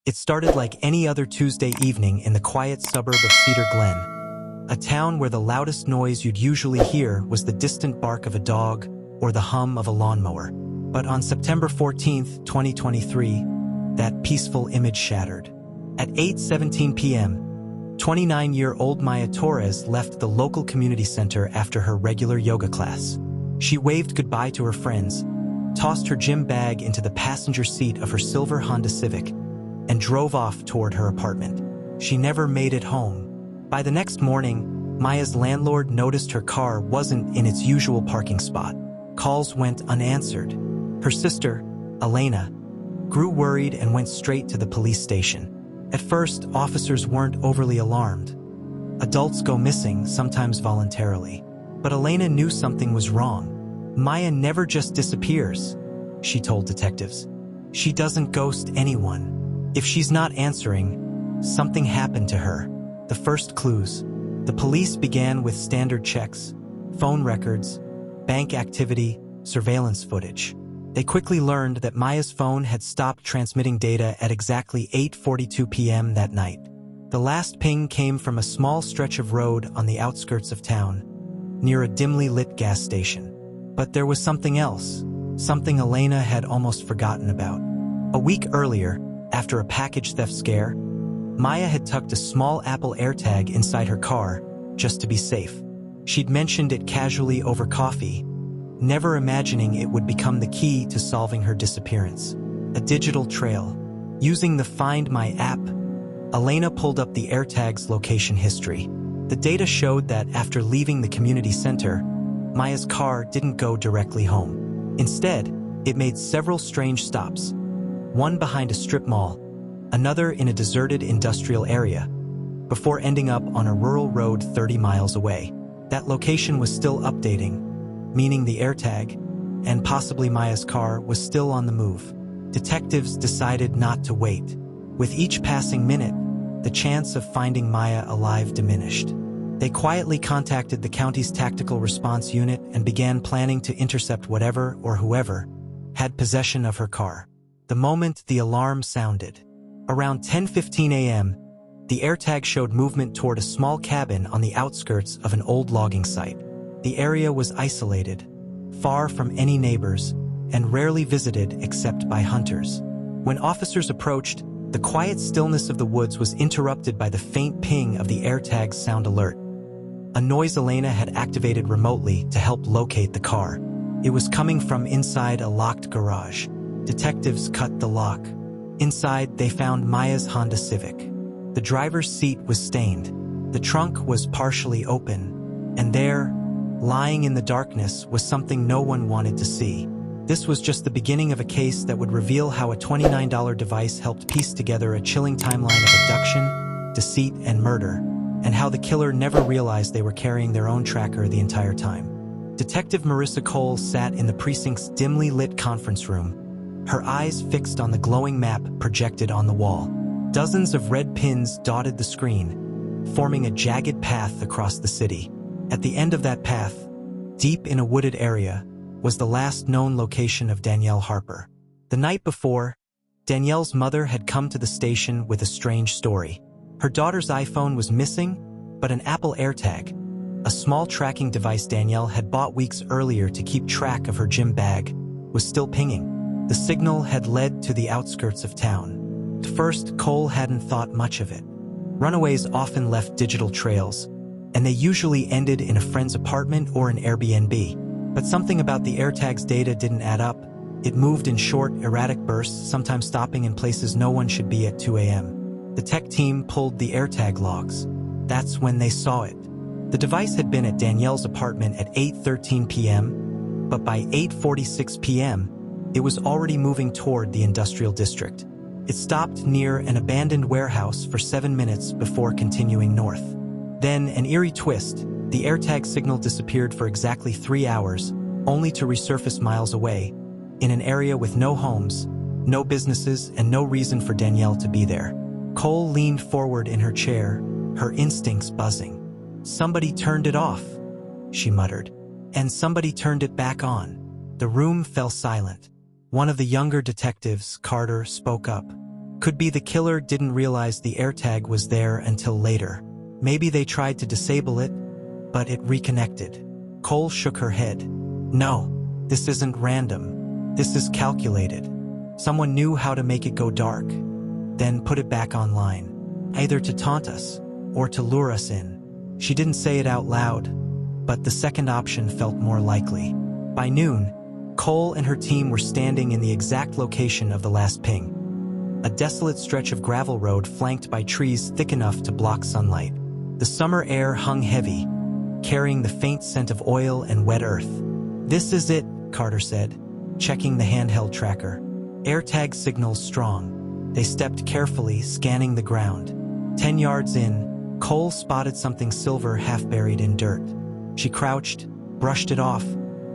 It started like any other Tuesday evening in the quiet suburb of Cedar Glen, a town where the loudest noise you'd usually hear was the distant bark of a dog or the hum of a lawnmower. But on September 14th, 2023, that peaceful image shattered. At 8:17 p.m., 29-year-old Maya Torres left the local community center after her regular yoga class. She waved goodbye to her friends, tossed her gym bag into the passenger seat of her silver Honda Civic, and drove off toward her apartment. She never made it home. By the next morning, Maya's landlord noticed her car wasn't in its usual parking spot. Calls went unanswered. Her sister, Elena, grew worried and went straight to the police station. At first, officers weren't overly alarmed. Adults go missing, sometimes voluntarily. But Elena knew something was wrong. Maya never just disappears, she told detectives. She doesn't ghost anyone. If she's not answering, something happened to her. The first clues. The police began with standard checks, phone records, bank activity, surveillance footage. They quickly learned that Maya's phone had stopped transmitting data at exactly 8:42 p.m. that night. The last ping came from a small stretch of road on the outskirts of town, near a dimly lit gas station. But there was something else, something Elena had almost forgotten about. A week earlier, after a package theft scare, Maya had tucked a small Apple AirTag inside her car, just to be safe. She'd mentioned it casually over coffee, never imagining it would become the key to solving her disappearance. A digital trail. Using the Find My app, Elena pulled up the AirTag's location history. The data showed that after leaving the community center, Maya's car didn't go directly home. Instead, it made several strange stops. One behind a strip mall, another in a deserted industrial area, before ending up on a rural road 30 miles away. That location was still updating, meaning the AirTag, and possibly Maya's car, was still on the move. Detectives decided not to wait. With each passing minute, the chance of finding Maya alive diminished. They quietly contacted the county's tactical response unit and began planning to intercept whatever or whoever had possession of her car. The moment the alarm sounded, around 10:15 a.m., the AirTag showed movement toward a small cabin on the outskirts of an old logging site. The area was isolated, far from any neighbors, and rarely visited except by hunters. When officers approached, the quiet stillness of the woods was interrupted by the faint ping of the AirTag's sound alert, a noise Elena had activated remotely to help locate the car. It was coming from inside a locked garage. Detectives cut the lock. Inside, they found Maya's Honda Civic. The driver's seat was stained. The trunk was partially open, and there, lying in the darkness, was something no one wanted to see. This was just the beginning of a case that would reveal how a $29 device helped piece together a chilling timeline of abduction, deceit, and murder, and how the killer never realized they were carrying their own tracker the entire time. Detective Marissa Cole sat in the precinct's dimly lit conference room, her eyes fixed on the glowing map projected on the wall. Dozens of red pins dotted the screen, forming a jagged path across the city. At the end of that path, deep in a wooded area, was the last known location of Danielle Harper. The night before, Danielle's mother had come to the station with a strange story. Her daughter's iPhone was missing, but an Apple AirTag, a small tracking device Danielle had bought weeks earlier to keep track of her gym bag, was still pinging. The signal had led to the outskirts of town. At first, Cole hadn't thought much of it. Runaways often left digital trails, and they usually ended in a friend's apartment or an Airbnb. But something about the AirTag's data didn't add up. It moved in short, erratic bursts, sometimes stopping in places no one should be at 2 a.m. The tech team pulled the AirTag logs. That's when they saw it. The device had been at Danielle's apartment at 8:13 p.m., but by 8:46 p.m., it was already moving toward the industrial district. It stopped near an abandoned warehouse for 7 minutes before continuing north. Then, an eerie twist, the AirTag signal disappeared for exactly 3 hours, only to resurface miles away, in an area with no homes, no businesses, and no reason for Danielle to be there. Cole leaned forward in her chair, her instincts buzzing. "Somebody turned it off," she muttered. "And somebody turned it back on." The room fell silent. One of the younger detectives, Carter, spoke up. Could be the killer didn't realize the AirTag was there until later. Maybe they tried to disable it, but it reconnected. Cole shook her head. No, this isn't random. This is calculated. Someone knew how to make it go dark, then put it back online, either to taunt us or to lure us in. She didn't say it out loud, but the second option felt more likely. By noon, Cole and her team were standing in the exact location of the last ping. A desolate stretch of gravel road flanked by trees thick enough to block sunlight. The summer air hung heavy, carrying the faint scent of oil and wet earth. "This is it," Carter said, checking the handheld tracker. AirTag signals strong. They stepped carefully, scanning the ground. 10 yards in, Cole spotted something silver half buried in dirt. She crouched, brushed it off,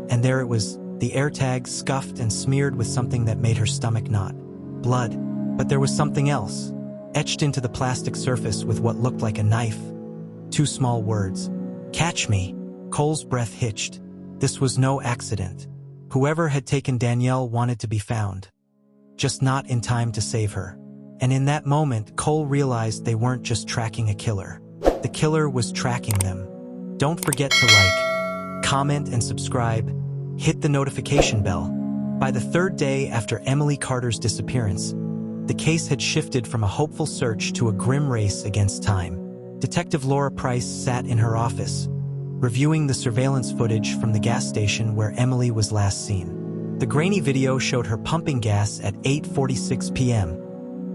and there it was, the AirTag scuffed and smeared with something that made her stomach knot. Blood. But there was something else, etched into the plastic surface with what looked like a knife. 2 small words. "Catch me." Cole's breath hitched. This was no accident. Whoever had taken Danielle wanted to be found. Just not in time to save her. And in that moment, Cole realized they weren't just tracking a killer. The killer was tracking them. Don't forget to like, comment, and subscribe. Hit the notification bell. By the 3rd day after Emily Carter's disappearance, the case had shifted from a hopeful search to a grim race against time. Detective Laura Price sat in her office, reviewing the surveillance footage from the gas station where Emily was last seen. The grainy video showed her pumping gas at 8:46 p.m.,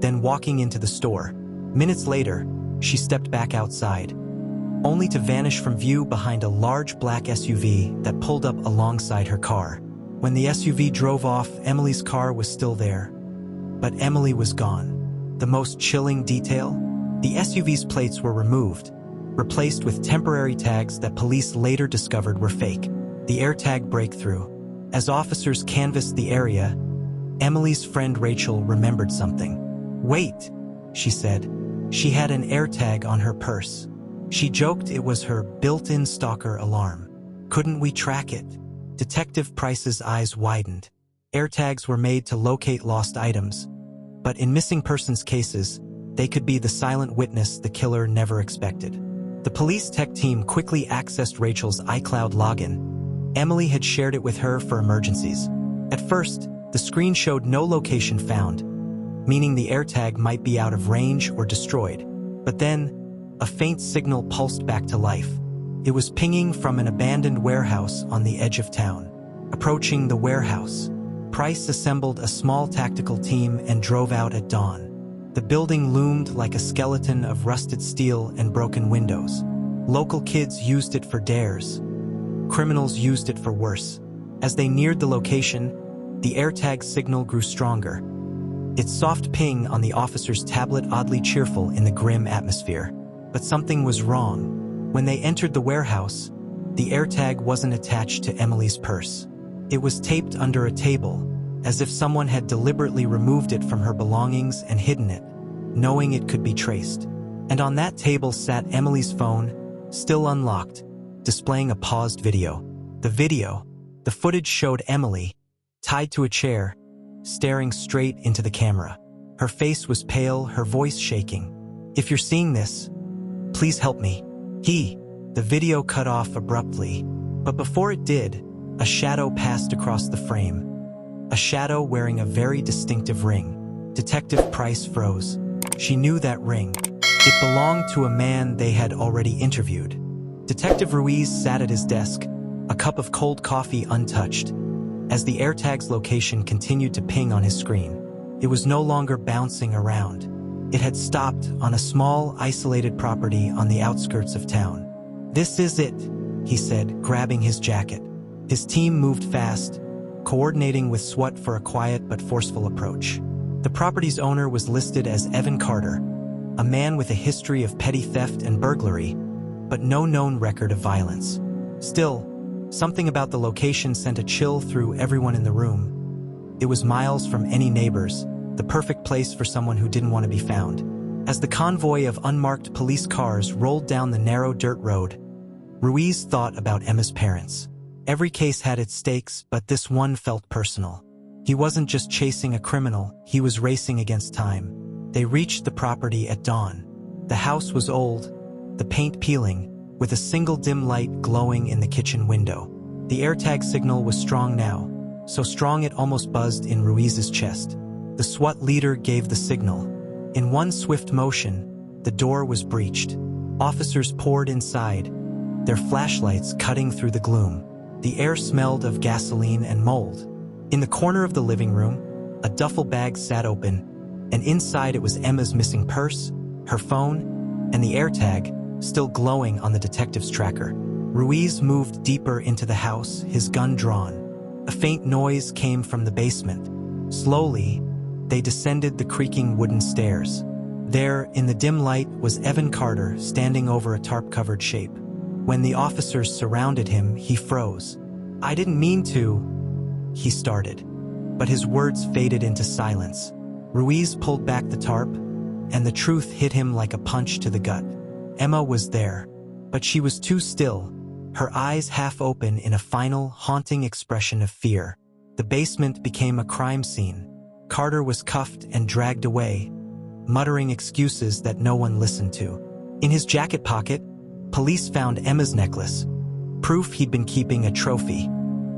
then walking into the store. Minutes later, she stepped back outside, only to vanish from view behind a large black SUV that pulled up alongside her car. When the SUV drove off, Emily's car was still there. But Emily was gone. The most chilling detail? The SUV's plates were removed, replaced with temporary tags that police later discovered were fake. The AirTag breakthrough. As officers canvassed the area, Emily's friend Rachel remembered something. "Wait," she said. She had an AirTag on her purse. She joked it was her built-in stalker alarm. Couldn't we track it? Detective Price's eyes widened. AirTags were made to locate lost items, but in missing persons cases, they could be the silent witness the killer never expected. The police tech team quickly accessed Rachel's iCloud login. Emily had shared it with her for emergencies. At first, the screen showed no location found, meaning the AirTag might be out of range or destroyed. But then, a faint signal pulsed back to life. It was pinging from an abandoned warehouse on the edge of town. Approaching the warehouse, Price assembled a small tactical team and drove out at dawn. The building loomed like a skeleton of rusted steel and broken windows. Local kids used it for dares. Criminals used it for worse. As they neared the location, the AirTag signal grew stronger. Its soft ping on the officer's tablet oddly cheerful in the grim atmosphere. But something was wrong. When they entered the warehouse, the AirTag wasn't attached to Emily's purse. It was taped under a table, as if someone had deliberately removed it from her belongings and hidden it, knowing it could be traced. And on that table sat Emily's phone, still unlocked, displaying a paused video. The footage showed Emily, tied to a chair, staring straight into the camera. Her face was pale, her voice shaking. "If you're seeing this, please help me." The video cut off abruptly, but before it did, a shadow passed across the frame. A shadow wearing a very distinctive ring. Detective Price froze. She knew that ring. It belonged to a man they had already interviewed. Detective Ruiz sat at his desk, a cup of cold coffee untouched, as the AirTag's location continued to ping on his screen. It was no longer bouncing around. It had stopped on a small, isolated property on the outskirts of town. "This is it," he said, grabbing his jacket. His team moved fast, coordinating with SWAT for a quiet but forceful approach. The property's owner was listed as Evan Carter, a man with a history of petty theft and burglary, but no known record of violence. Still, something about the location sent a chill through everyone in the room. It was miles from any neighbors, the perfect place for someone who didn't want to be found. As the convoy of unmarked police cars rolled down the narrow dirt road, Ruiz thought about Emma's parents. Every case had its stakes, but this one felt personal. He wasn't just chasing a criminal, he was racing against time. They reached the property at dawn. The house was old, the paint peeling, with a single dim light glowing in the kitchen window. The AirTag signal was strong now, so strong it almost buzzed in Ruiz's chest. The SWAT leader gave the signal. In one swift motion, the door was breached. Officers poured inside, their flashlights cutting through the gloom. The air smelled of gasoline and mold. In the corner of the living room, a duffel bag sat open, and inside it was Emma's missing purse, her phone, and the AirTag, still glowing on the detective's tracker. Ruiz moved deeper into the house, his gun drawn. A faint noise came from the basement. Slowly, they descended the creaking wooden stairs. There, in the dim light, was Evan Carter standing over a tarp-covered shape. When the officers surrounded him, he froze. "I didn't mean to," he started. But his words faded into silence. Ruiz pulled back the tarp, and the truth hit him like a punch to the gut. Emma was there, but she was too still, her eyes half open in a final, haunting expression of fear. The basement became a crime scene. Carter was cuffed and dragged away, muttering excuses that no one listened to. In his jacket pocket, police found Emma's necklace, proof he'd been keeping a trophy.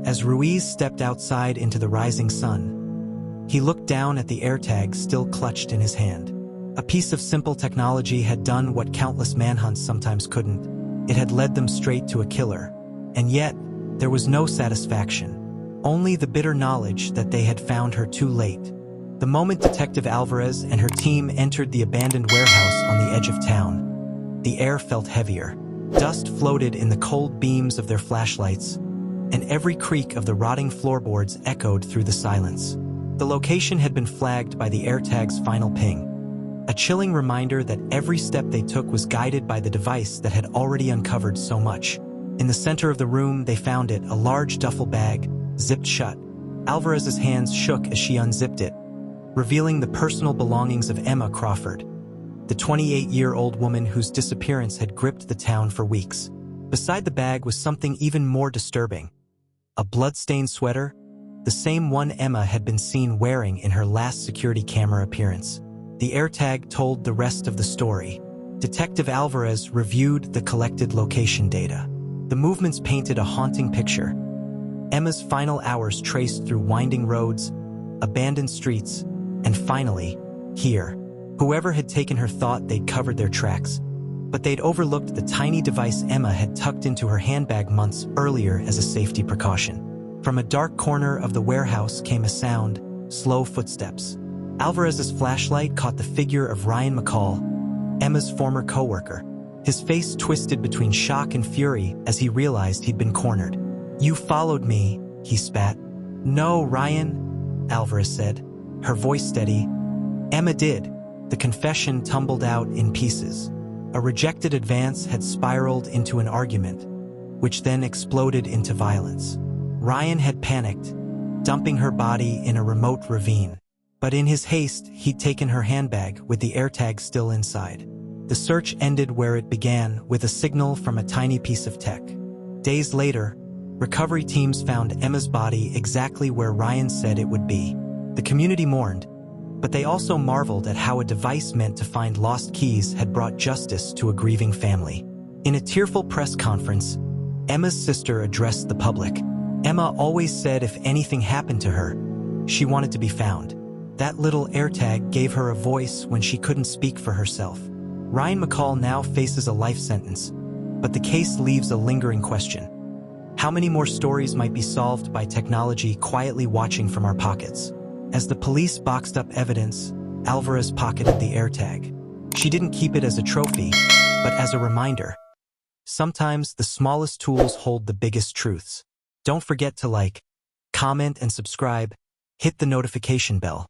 As Ruiz stepped outside into the rising sun, he looked down at the AirTag still clutched in his hand. A piece of simple technology had done what countless manhunts sometimes couldn't. It had led them straight to a killer. And yet, there was no satisfaction. Only the bitter knowledge that they had found her too late. The moment Detective Alvarez and her team entered the abandoned warehouse on the edge of town, the air felt heavier. Dust floated in the cold beams of their flashlights, and every creak of the rotting floorboards echoed through the silence. The location had been flagged by the AirTag's final ping, a chilling reminder that every step they took was guided by the device that had already uncovered so much. In the center of the room, they found it, a large duffel bag, zipped shut. Alvarez's hands shook as she unzipped it, revealing the personal belongings of Emma Crawford, the 28-year-old woman whose disappearance had gripped the town for weeks. Beside the bag was something even more disturbing. A blood-stained sweater, the same one Emma had been seen wearing in her last security camera appearance. The AirTag told the rest of the story. Detective Alvarez reviewed the collected location data. The movements painted a haunting picture. Emma's final hours traced through winding roads, abandoned streets, and finally, here. Whoever had taken her thought they'd covered their tracks, but they'd overlooked the tiny device Emma had tucked into her handbag months earlier as a safety precaution. From a dark corner of the warehouse came a sound, slow footsteps. Alvarez's flashlight caught the figure of Ryan McCall, Emma's former co-worker. His face twisted between shock and fury as he realized he'd been cornered. "You followed me," he spat. "No, Ryan," Alvarez said, her voice steady. "Emma did." The confession tumbled out in pieces. A rejected advance had spiraled into an argument, which then exploded into violence. Ryan had panicked, dumping her body in a remote ravine. But in his haste, he'd taken her handbag with the AirTag still inside. The search ended where it began, with a signal from a tiny piece of tech. Days later, recovery teams found Emma's body exactly where Ryan said it would be. The community mourned, but they also marveled at how a device meant to find lost keys had brought justice to a grieving family. In a tearful press conference, Emma's sister addressed the public. Emma always said if anything happened to her, she wanted to be found. That little AirTag gave her a voice when she couldn't speak for herself. Ryan McCall now faces a life sentence, but the case leaves a lingering question. How many more stories might be solved by technology quietly watching from our pockets? As the police boxed up evidence, Alvarez pocketed the AirTag. She didn't keep it as a trophy, but as a reminder. Sometimes the smallest tools hold the biggest truths. Don't forget to like, comment, and subscribe. Hit the notification bell.